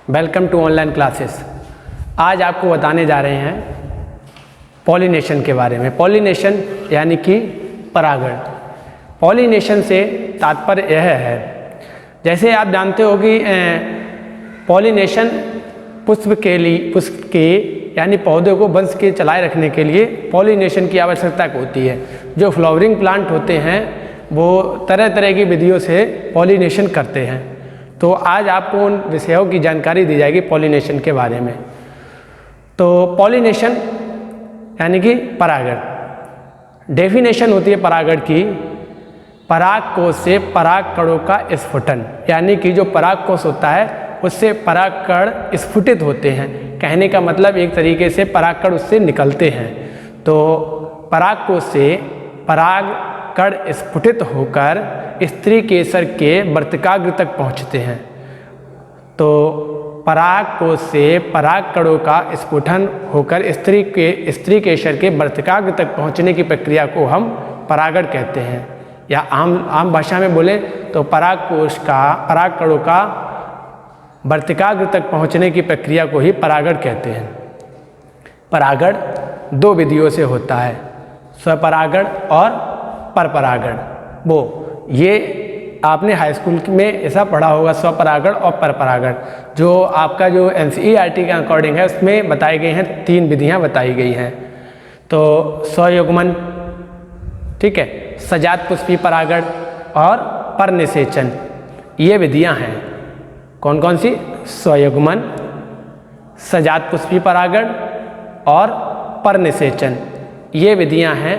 Welcome to online classes. आज आपको बताने जा रहे हैं पॉलिनेशन के बारे में। पॉलिनेशन यानी कि परागण। पॉलिनेशन से तात्पर्य यह है, जैसे आप जानते हो कि पॉलिनेशन पुष्प के यानी पौधे को वंश के चलाए रखने के लिए पॉलिनेशन की आवश्यकता होती है। जो फ्लावरिंग प्लांट होते हैं वो तरह तरह की विधियों से पॉलिनेशन करते हैं। तो आज आपको उन विषयों की जानकारी दी जाएगी पॉलिनेशन के बारे में। तो पॉलिनेशन यानी कि परागण। डेफिनेशन होती है परागण की, पराग कोश से पराग कणों का स्फुटन, यानी कि जो पराग कोश होता है उससे पराग कण स्फुटित होते हैं। कहने का मतलब एक तरीके से पराग कण उससे निकलते हैं। तो पराग कोश से पराग कण स्फुटित होकर स्त्री केसर के वर्तिकाग्र तक पहुँचते हैं। तो पराग कोश से पराग कणों का स्फुटन होकर स्त्री केसर के वर्तिकाग्र तक पहुँचने की प्रक्रिया को हम परागण कहते हैं, या आम भाषा में बोले तो पराग कणों का वर्तिकाग्र तक पहुँचने की प्रक्रिया को ही परागण कहते हैं। परागण दो विधियों से होता है, स्वपरागण और परपरागण। ये आपने हाई स्कूल में ऐसा पढ़ा होगा, स्वपरागण और परपरागण। जो आपका जो NCERT के अकॉर्डिंग है उसमें बताई गई हैं, 3 विधियां बताई गई हैं। तो स्वयुग्मन, ठीक है, सजात पुष्पी परागण और परनिषेचन, ये विधियां हैं। कौन कौन सी? स्वयुग्मन, सजात पुष्पी परागण और परनिषेचन, ये विधियां हैं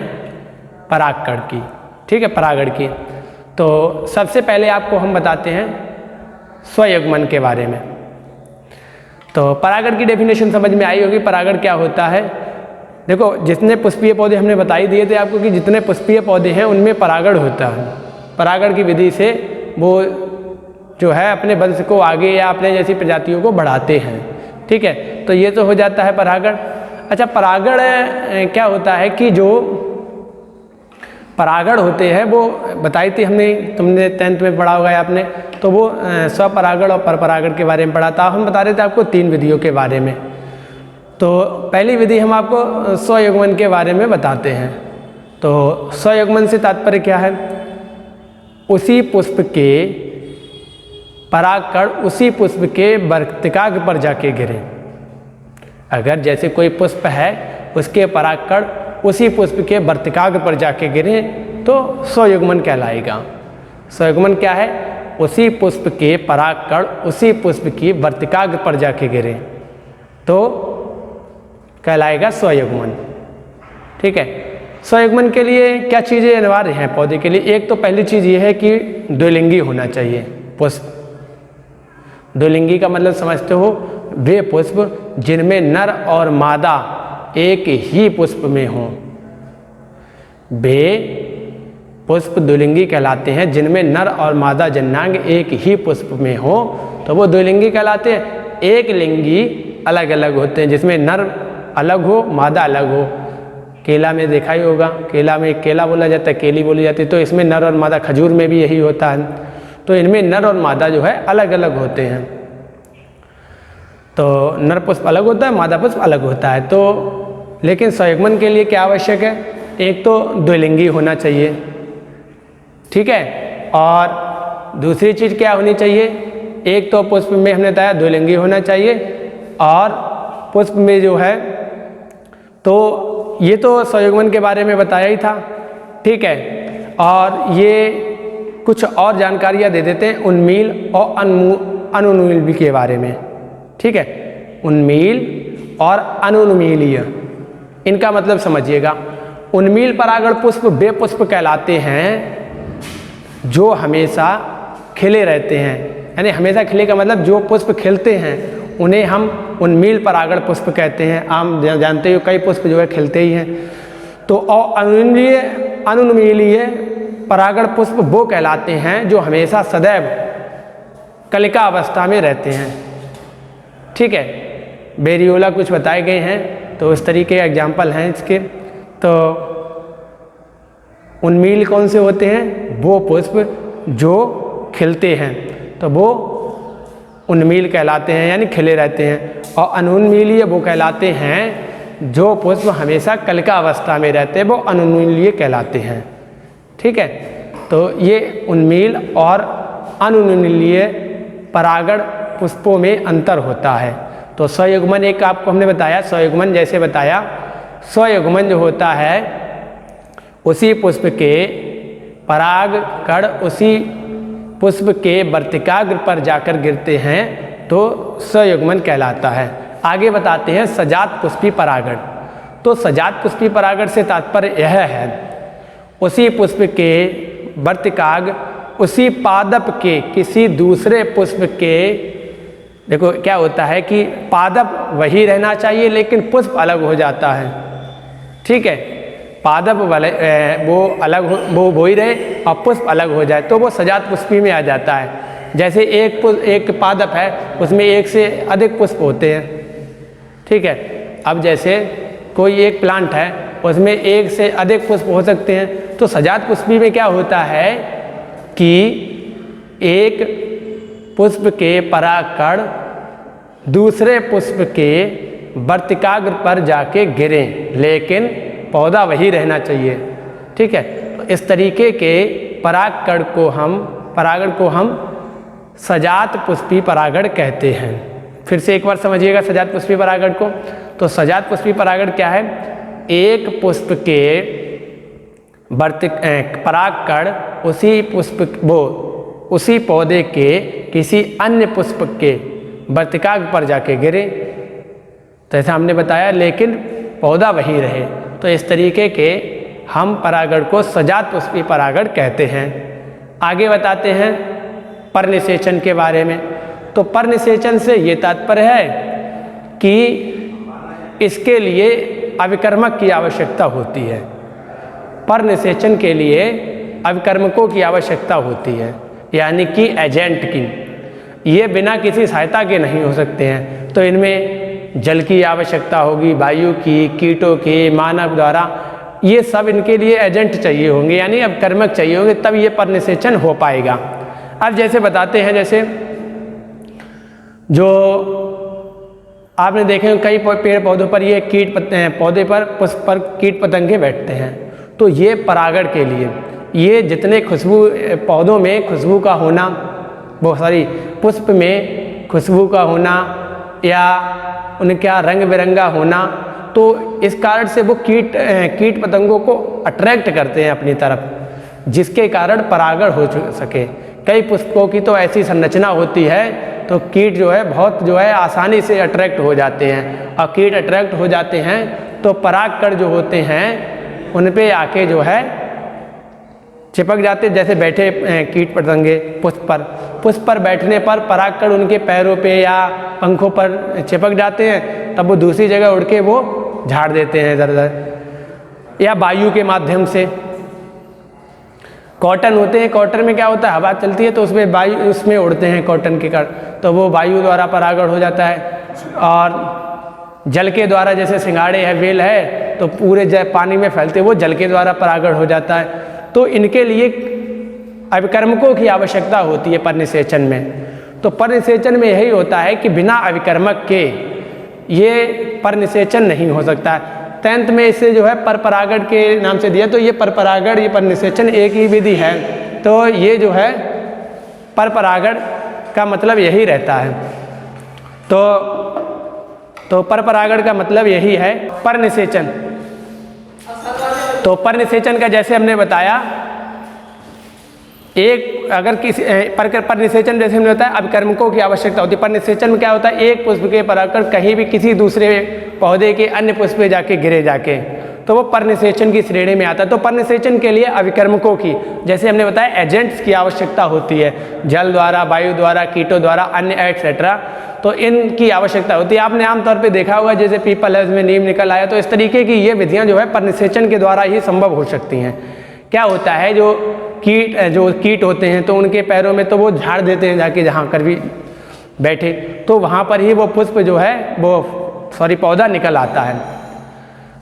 परागकण की, ठीक है, परागण की। तो सबसे पहले आपको हम बताते हैं स्वयुग्मन के बारे में। तो परागण की डेफिनेशन समझ में आई होगी। परागण क्या होता है? देखो, जितने पुष्पीय पौधे हमने बताई दिए थे आपको कि जितने पुष्पीय पौधे हैं उनमें परागण होता है। परागण की विधि से वो जो है अपने वंश को आगे या अपने जैसी प्रजातियों को बढ़ाते हैं, ठीक है। तो ये तो हो जाता है परागण। अच्छा, परागण क्या होता है कि जो परागण होते हैं वो बताई थी हमने, तुमने 10th में पढ़ा होगा आपने, तो वो स्वपरागण और परपरागण के बारे में पढ़ा था। हम बता रहे थे आपको 3 विधियों के बारे में। तो पहली विधि हम आपको स्वयुग्मन के बारे में बताते हैं। तो स्वयुग्मन से तात्पर्य क्या है? उसी पुष्प के परागकण उसी पुष्प के वर्तिकाग्र पर जाके गिरे। अगर जैसे कोई पुष्प है उसके परागकण उसी पुष्प के वर्तिकाग्र पर जाके गिरे तो स्वयुग्मन कहलाएगा। स्वयुग्मन क्या है? उसी पुष्प के परागकण उसी पुष्प की वर्तिकाग्र पर जाके गिरे तो कहलाएगा स्वयुग्मन, ठीक है। स्वयुग्मन के लिए क्या चीज़ें अनिवार्य हैं पौधे के लिए? एक तो पहली चीज़ ये है कि द्विलिंगी होना चाहिए पुष्प। द्विलिंगी का मतलब समझते हो? वे पुष्प जिनमें नर और मादा एक ही पुष्प में हों, वे पुष्प द्विलिंगी कहलाते हैं। जिनमें नर और मादा जन्नांग एक ही पुष्प में हो तो वो द्विलिंगी कहलाते हैं। एक लिंगी अलग अलग होते हैं, जिसमें नर अलग हो मादा अलग हो। केला में देखा ही होगा, केला में केला बोला जाता है, केली बोली जाती है, तो इसमें नर और मादा, खजूर में भी यही होता है। तो इनमें नर और मादा जो है अलग अलग होते हैं। तो नर पुष्प अलग होता है, मादा पुष्प अलग होता है। तो लेकिन स्वयुग्मन के लिए क्या आवश्यक है? एक तो द्विलिंगी होना चाहिए, ठीक है। और दूसरी चीज़ क्या होनी चाहिए? एक तो पुष्प में हमने बताया द्विलिंगी होना चाहिए, और पुष्प में जो है, तो ये तो स्वयुग्मन के बारे में बताया ही था, ठीक है। और ये कुछ और जानकारियाँ दे देते हैं उन्मील और अनुन्मील के बारे में, ठीक है। उन्मील और अनुन्मीलीय, इनका मतलब समझिएगा। उन्मील परागण पुष्प वे पुष्प कहलाते हैं जो हमेशा खिले रहते हैं। यानी हमेशा खिले का मतलब जो पुष्प खिलते हैं उन्हें हम उन्मील परागण पुष्प कहते हैं। आम जानते हो कई पुष्प जो है खिलते ही हैं। तो और अनुन्मीलीय परागण पुष्प वो कहलाते हैं जो हमेशा सदैव कलिका अवस्था में रहते हैं, ठीक है। बेरियोला कुछ बताए गए हैं, तो इस तरीके के एग्जाम्पल हैं इसके। तो उन्मील कौन से होते हैं? वो पुष्प जो खिलते हैं, तो वो उन्मील कहलाते हैं, यानी खिले रहते हैं, और अनुन्मीलीय वो कहलाते हैं जो पुष्प हमेशा कलिका अवस्था में रहते हैं, वो अनुन्मीलीय कहलाते हैं। ठीक है, तो ये उन्मील और अनुन्मीलीय परागण पुष्पों में अंतर होता है। तो स्वयुग्मन एक आपको हमने बताया, स्वयुग्मन जैसे बताया, स्वयुग्मन जो होता है उसी पुष्प के पराग कण उसी पुष्प के वर्तिकाग्र पर जाकर गिरते हैं तो स्वयुग्मन कहलाता है। आगे बताते हैं सजात पुष्पी परागण। तो सजात पुष्पी परागण से तात्पर्य यह है उसी पुष्प के वर्तिकाग्र उसी पादप के किसी दूसरे पुष्प के, देखो क्या होता है कि पादप वही रहना चाहिए लेकिन पुष्प अलग हो जाता है। ठीक है, पादप वाले वो अलग वो ही रहे और पुष्प अलग हो जाए तो वो सजात पुष्पी में आ जाता है। जैसे एक पादप है उसमें एक से अधिक पुष्प होते हैं। ठीक है, अब जैसे कोई एक प्लांट है उसमें एक से अधिक पुष्प हो सकते हैं, तो सजात पुष्पी में क्या होता है कि एक पुष्प के परागकण दूसरे पुष्प के वर्तिकाग्र पर जाके गिरें लेकिन पौधा वही रहना चाहिए। ठीक है, तो इस तरीके के परागकण परागण को हम सजात पुष्पी परागण कहते हैं। फिर से एक बार समझिएगा सजात पुष्पी परागण को। तो सजात पुष्पी परागण क्या है? एक पुष्प के परागकण उसी पौधे के किसी अन्य पुष्प के वर्तिकाग्र पर जाके गिरे, तो ऐसा हमने बताया, लेकिन पौधा वही रहे। तो इस तरीके के हम परागण को सजात पुष्पी परागण कहते हैं। आगे बताते हैं परनिषेचन के बारे में। तो परनिषेचन से ये तात्पर्य है कि इसके लिए अभिकर्मक की आवश्यकता होती है। परनिषेचन के लिए अभिकर्मकों की आवश्यकता होती है, यानी कि एजेंट की। ये बिना किसी सहायता के नहीं हो सकते हैं। तो इनमें जल की आवश्यकता होगी, वायु की, कीटों की, मानव द्वारा, ये सब इनके लिए एजेंट चाहिए होंगे, यानी अभिकर्मक चाहिए होंगे, तब ये परनिषेचन हो पाएगा। अब जैसे बताते हैं, जैसे जो आपने देखे कई पेड़ पौधों पर ये पौधे पर पुष्प पर कीट पतंगे बैठते हैं, तो ये परागण के लिए ये जितने पौधों में खुशबू का होना, पुष्प में खुशबू का होना या उनका रंग बिरंगा होना, तो इस कारण से वो कीट पतंगों को अट्रैक्ट करते हैं अपनी तरफ, जिसके कारण परागण हो सके। कई पुष्पों की तो ऐसी संरचना होती है तो कीट बहुत आसानी से अट्रैक्ट हो जाते हैं, और कीट अट्रैक्ट हो जाते हैं तो परागकण जो होते हैं उन पे आके चिपक जाते, जैसे बैठे कीट पतंगे पुष्प पर बैठने पर परागकण उनके पैरों पे या पंखों पर चिपक जाते हैं, तब वो दूसरी जगह उड़ के वो झाड़ देते हैं इधर उधर। या वायु के माध्यम से कॉटन होते हैं, कॉटन में क्या होता है, हवा चलती है तो उसमें उड़ते हैं कॉटन के कण, तो वो वायु द्वारा परागण हो जाता है। और जल के द्वारा, जैसे सिंघाड़े है, बेल है, तो पूरे पानी में फैलते, वो जल के द्वारा परागण हो जाता है। तो इनके लिए अभिकर्मकों की आवश्यकता होती है परनिषेचन में। तो परनिषेचन में यही होता है कि बिना अभिकर्मक के ये परनिषेचन नहीं हो सकता। तंत्र में इसे परपरागण के नाम से दिया, तो ये परपरागण, ये परनिषेचन एक ही विधि है। तो ये परपरागण का मतलब यही रहता है। तो परपरागण का मतलब यही है परनिषेचन। तो परनिषेचन का जैसे हमने बताया, अगर किसी परनिषेचन जैसे हमने बताया अभिकर्मकों की आवश्यकता होती है। परनिषेचन में क्या होता है, एक पुष्प के परागकण कहीं भी किसी दूसरे पौधे के अन्य पुष्प पे गिरे, तो वो परनिषेचन की श्रेणी में आता है। तो परनिषेचन के लिए अभिकर्मकों की, जैसे हमने बताया, एजेंट्स की आवश्यकता होती है, जल द्वारा, वायु द्वारा, कीटों द्वारा, अन्य एटसेट्रा, तो इनकी आवश्यकता होती है। आपने आमतौर पे देखा होगा, जैसे पीपल है उसमें नीम निकल आया, तो इस तरीके की ये विधियां परनिषेचन के द्वारा ही संभव हो सकती हैं। क्या होता है, जो कीट होते हैं तो उनके पैरों में तो वो झाड़ देते हैं जाके, जहाँ कर भी बैठे, तो वहाँ पर ही वो पुष्प पौधा निकल आता है।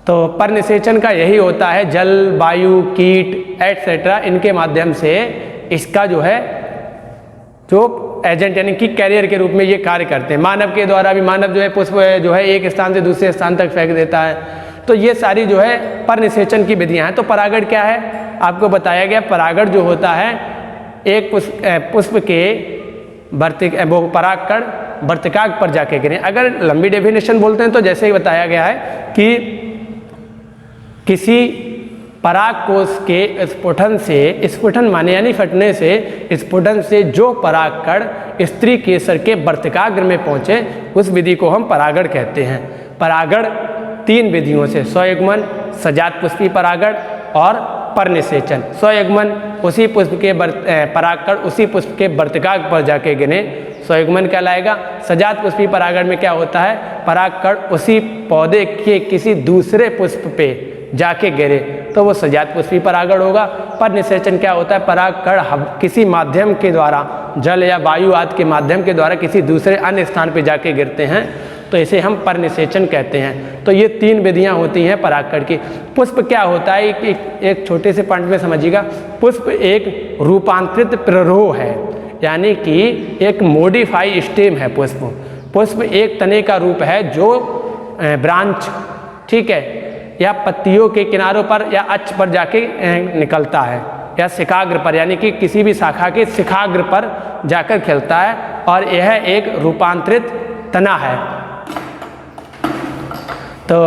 तो परनिषेचन का यही होता है, जल, वायु, कीट एटसेट्रा, इनके माध्यम से इसका जो एजेंट यानी कि कैरियर के रूप में ये कार्य करते हैं। मानव के द्वारा भी, मानव जो है पुष्प जो है एक स्थान से दूसरे स्थान तक फेंक देता है। तो ये सारी जो है परनिषेचन की विधियां हैं। तो परागण क्या है, आपको बताया गया। परागण जो होता है एक पुष्प के वो परागकण वर्तिकाग्र पर जाके गिरे। अगर लंबी डेफिनेशन बोलते हैं तो जैसे ही बताया गया है कि किसी पराग कोश के स्फुटन से, स्फुटन माने यानी फटने से, स्फुटन से जो परागकण स्त्री केसर के वर्तिकाग्र में पहुँचे उस विधि को हम परागण कहते हैं। परागण 3 विधियों से, स्वयुग्मन, सजात पुष्पी परागण और परनिषेचन। स्वयुग्मन उसी पुष्प के परागकण उसी पुष्प के वर्तिकाग्र पर जाके गिने, स्वयुग्मन कहलाएगा। सजात पुष्पी परागण में क्या होता है, परागकण उसी पौधे के किसी दूसरे पुष्प पे जाके गिरे तो वो सजात पुष्पी परागण होगा। परनिषेचन क्या होता है, परागकण किसी माध्यम के द्वारा, जल या वायु आदि के माध्यम के द्वारा किसी दूसरे अन्य स्थान पे जाके गिरते हैं तो इसे हम परनिषेचन कहते हैं। तो ये 3 विधियां होती हैं परागकण की। पुष्प क्या होता है, एक छोटे से पॉइंट में समझिएगा। पुष्प एक रूपांतरित प्ररोह है, यानी कि एक मॉडिफाई स्टेम है पुष्प। पुष्प एक तने का रूप है जो ब्रांच, ठीक है, या पत्तियों के किनारों पर या अक्ष पर जाके निकलता है, या शिखाग्र पर यानी कि किसी भी शाखा के शिखाग्र पर जाकर खिलता है, और यह एक रूपांतरित तना है। तो